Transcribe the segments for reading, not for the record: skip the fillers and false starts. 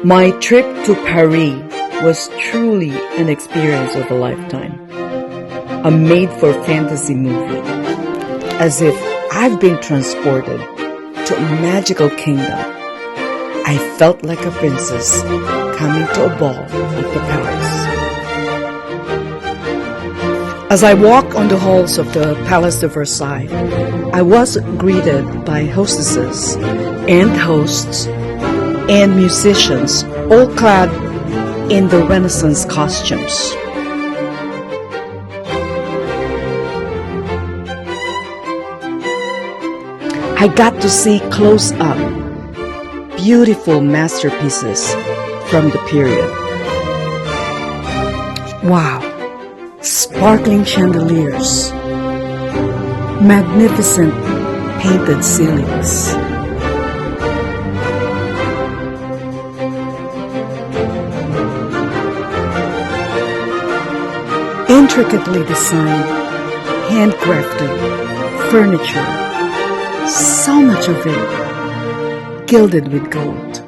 My trip to Paris was truly an experience of a lifetime. A made-for-fantasy movie. As if I've been transported to a magical kingdom. I felt like a princess coming to a ball at the palace. As I walked on the halls of the Palace de Versailles, I was greeted by hostesses and hosts and musicians, all clad in the Renaissance costumes. I got to see close-up beautiful masterpieces from the period. Wow! Sparkling chandeliers, magnificent painted ceilings, intricately designed, handcrafted furniture, so much of it gilded with gold.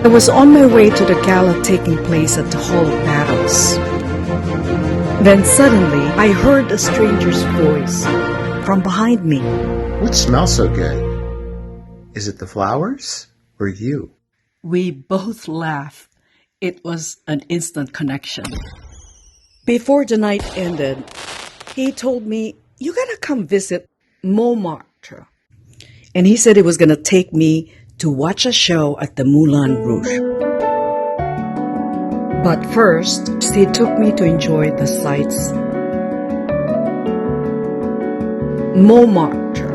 I was on my way to the gala taking place at the Hall of Battles. Then suddenly, I heard a stranger's voice from behind me. What smells so good? Is it the flowers or you? We both laughed. It was an instant connection. Before the night ended, he told me, "You gotta come visit Montmartre." And he said he was gonna take me to watch a show at the Moulin Rouge. But first, he took me to enjoy the sights. Montmartre.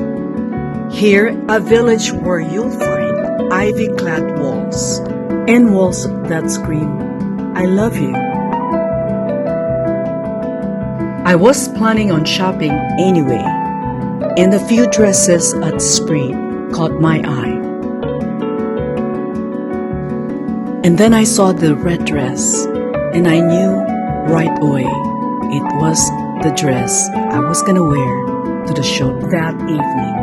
Here, a village where you'll find ivy-clad walls and walls that scream, "I love you." I was planning on shopping anyway, and a few dresses at the street caught my eye. And then I saw the red dress, and I knew right away it was the dress I was gonna wear to the show that evening.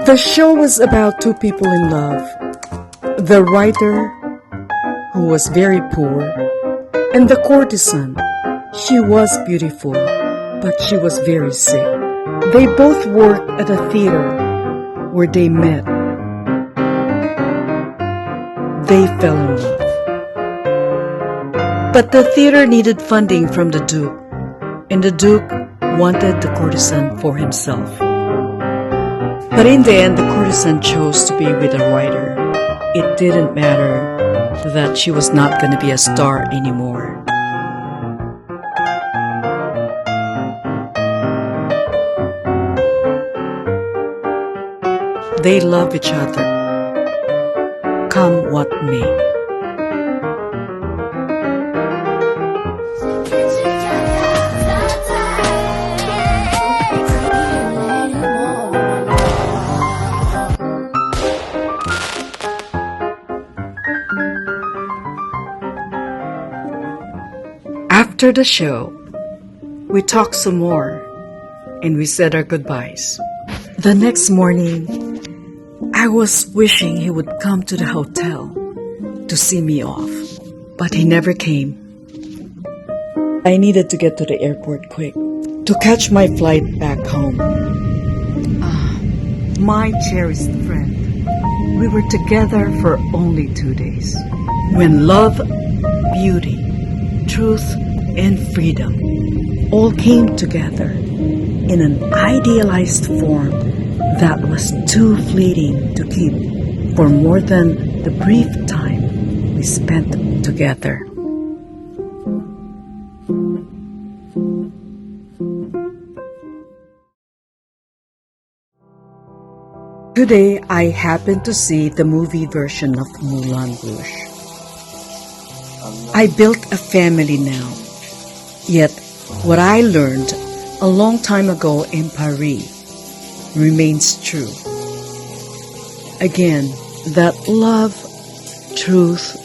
The show was about two people in love. The writer, who was very poor, and the courtesan. She was beautiful, but she was very sick. They both worked at a theater where they met. They fell in love. But the theater needed funding from the Duke, and the Duke wanted the courtesan for himself. But in the end, the courtesan chose to be with the writer. It didn't matter that she was not going to be a star anymore. They love each other, come what may. After the show, we talked some more, and we said our goodbyes. The next morning, I was wishing he would come to the hotel to see me off, but he never came. I needed to get to the airport quick to catch my flight back home. My cherished friend, we were together for only 2 days. When love, beauty, truth, and freedom all came together in an idealized form that was too fleeting to keep for more than the brief time we spent together. Today, I happened to see the movie version of Moulin Rouge. I built a family now, yet what I learned a long time ago in Paris remains true. Again, that love, truth,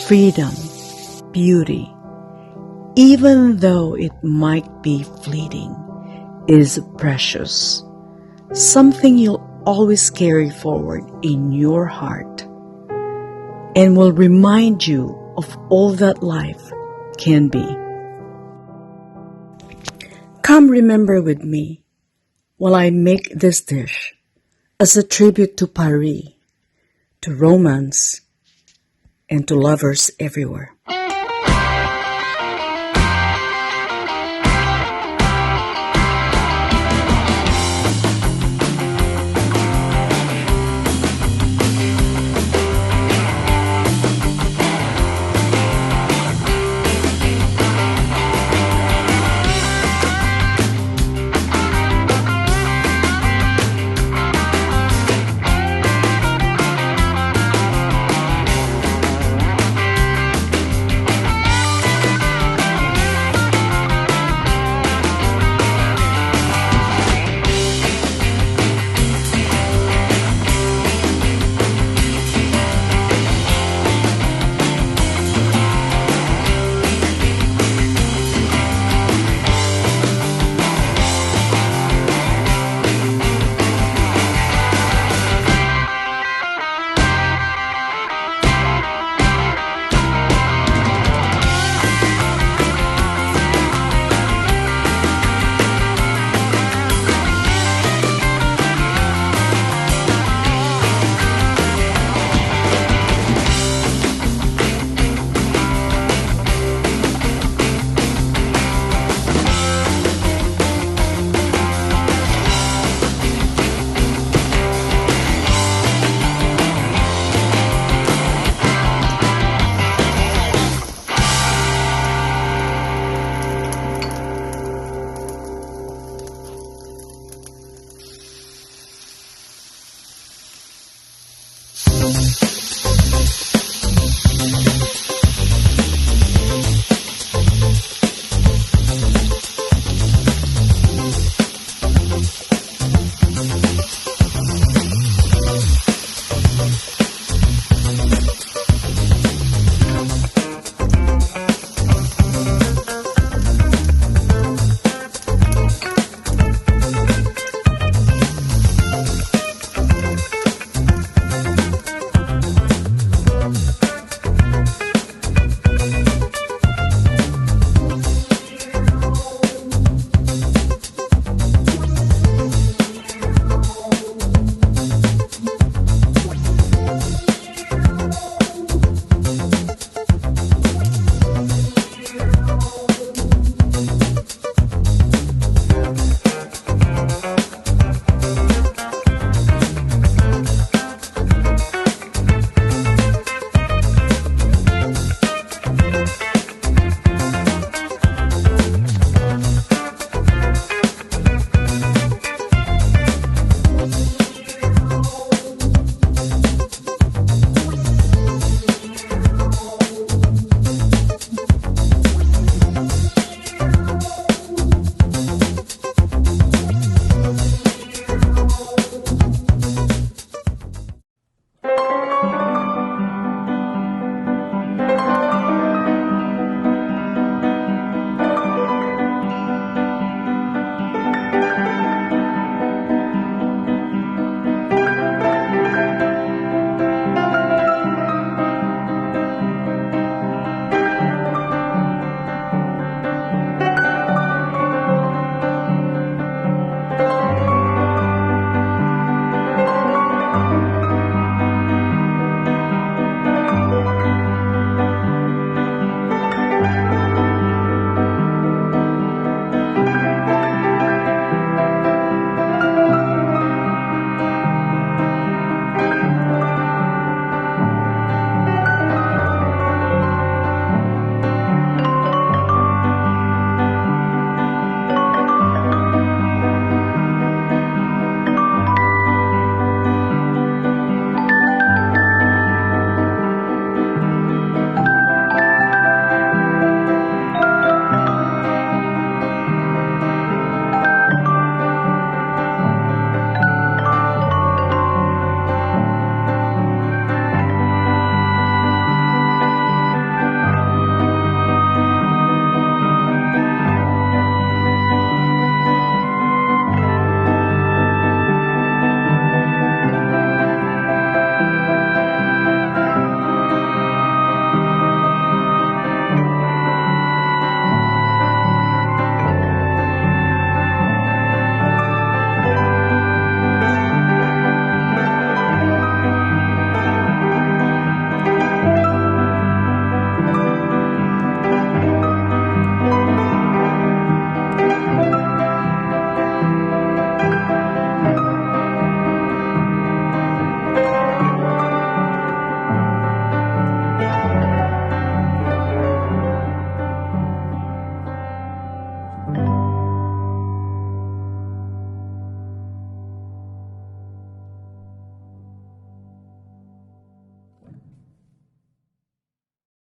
freedom, beauty, even though it might be fleeting, is precious. Something you'll always carry forward in your heart and will remind you of all that life can be. Come remember with me while I make this dish as a tribute to Paris, to romance, and to lovers everywhere.